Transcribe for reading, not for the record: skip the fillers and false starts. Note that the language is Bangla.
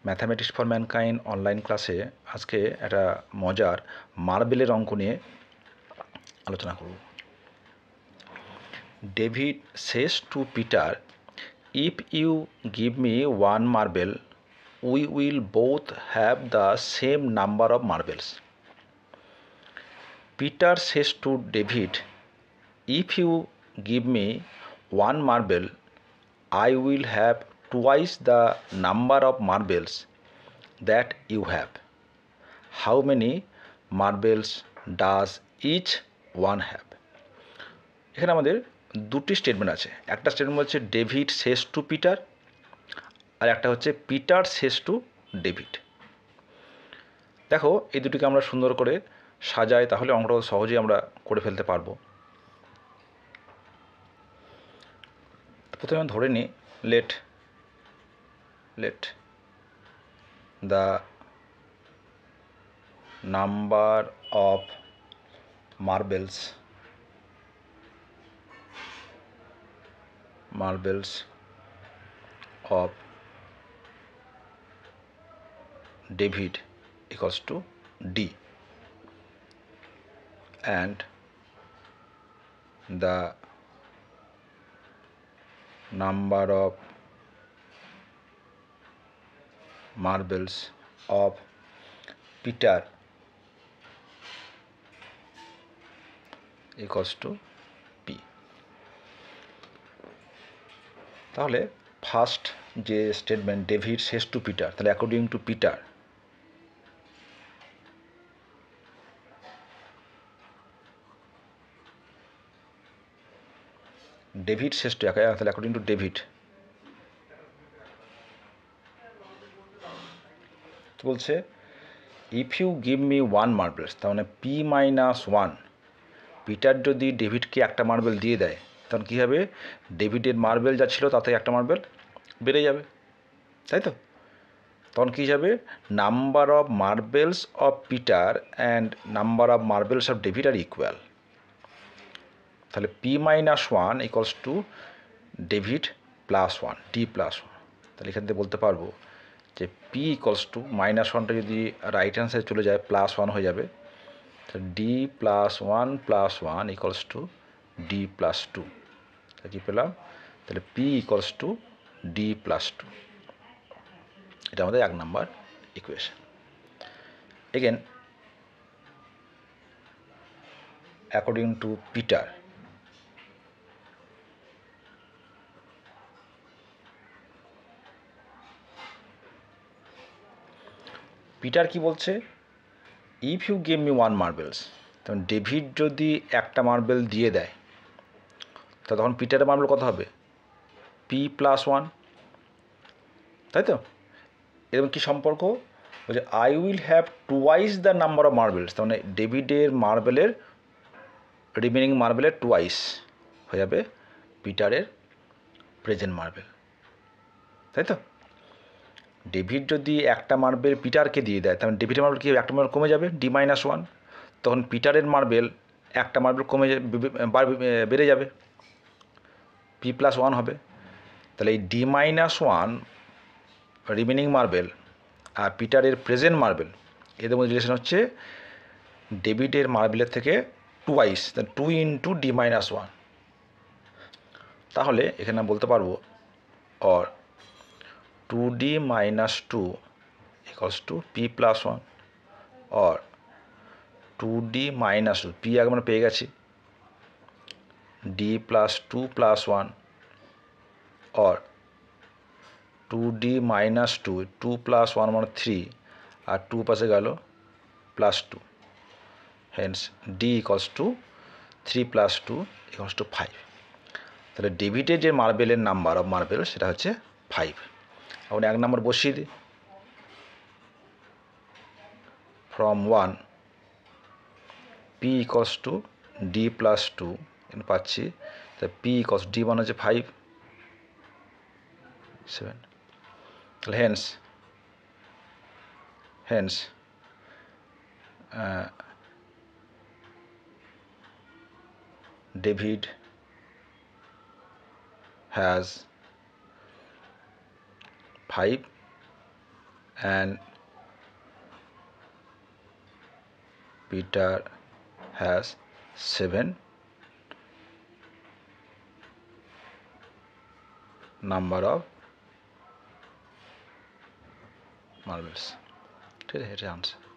ম্যাথামেটিক্স ফর ম্যানকাইন্ড অনলাইন ক্লাসে আজকে একটা মজার মার্বেলের অঙ্ক নিয়ে আলোচনা করব। David says to Peter, if you give me one marble we will both have the same number of marbles. Peter says to David, if you give me one marble I will have twice the number of marbles that you have. How many marbles does each one have? এখানে আমাদের দুটি স্টেটমেন্ট আছে। একটা স্টেটমেন্ট হচ্ছে ডেভিড সেজ টু পিটার, আর একটা হচ্ছে পিটার সেজ টু ডেভিড। দেখো এই দুটিকে আমরা সুন্দর করে সাজাই, তাহলে অঙ্কটা সহজেই আমরা করে ফেলতে পারবো। প্রথমে ধরে নিই let the number of marbles of David equals to D, and the number of marbles of Peter equals to P. তাহলে ফার্স্ট যে statement David says to Peter, তাহলে according to Peter David says to, তাহলে অ্যাকর্ডিং টু ডেভিড বলছে if you give me one marbles, তার মানে পি মাইনাস ওয়ান। পিটার যদি ডেভিডকে একটা মার্বেল দিয়ে দেয়, তখন কী হবে, ডেভিডের মার্বেল যা ছিল তাতে একটা মার্বেল বেড়ে যাবে, তাই তো? তখন কী যাবে, number of marbles of Peter and number of marbles of David are equal. তাহলে P minus one equals to David plus one, D plus one. তাহলে এখান থেকে বলতে পারবো যে পি ইকুয়ালস টু মাইনাস ওয়ানটা যদি রাইট হ্যান্ড সাইডে চলে যায় প্লাস ওয়ান হয়ে যাবে। তাহলে D plus one equals to D plus two. তাহলে কী পেলাম, তাহলে P equals to D plus two. এটা আমাদের এক number equation. Again according to Peter, Peter কি বলছে, if you give me one marbles, তখন ডেভিড যদি একটা মার্বেল দিয়ে দেয়, তা তখন পিটারের মার্বেল কত হবে, পি প্লাস ওয়ান, তাই তো? এরকম কী সম্পর্ক, বলছে I will have twice the number of marbles, তার মানে ডেভিডের মার্বেলের রিমেনিং মার্বেলের টুয়াইস হয়ে যাবে পিটারের প্রেজেন্ট মার্বেল, তাই তো? ডেভিড যদি একটা মার্বেল পিটারকে দিয়ে দেয়, তাহলে ডেভিডের মার্বেল কি একটা মার্বেল কমে যাবে, ডি মাইনাস ওয়ান। তখন পিটারের মার্বেল একটা মার্বেল বেড়ে যাবে, পি প্লাস ওয়ান হবে। তাহলে এই D minus one remaining marble আর পিটারের প্রেজেন্ট মার্বেল, এদের মধ্যে রিলেশন হচ্ছে ডেভিডের মার্বেলের থেকে twice, two into D minus one. তাহলে এখানে বলতে পারবো or 2d minus 2 equals to p plus 1, or 2d minus 2, p আগে আমরা পেয়ে গেছি, d plus 2 plus 1, or 2d minus 2, 2 plus 1 মানে 3, আর 2 পাশে গেল plus 2, hence d equals to 3 plus 2 equals to 5। তাহলে ডেভিডের যে মার্বেলের নাম্বার অফ মার্বেল সেটা হচ্ছে 5। এখন এক নম্বর বসিয়ে দিই, from 1 P equals to D plus 2 এখানে পাচ্ছি, তাই পি ইকস ডি মানে হচ্ছে 5 7। তাহলে hence David has 5 and Peter has 7 number of marbles. ঠিক আছে, এটা আনসার।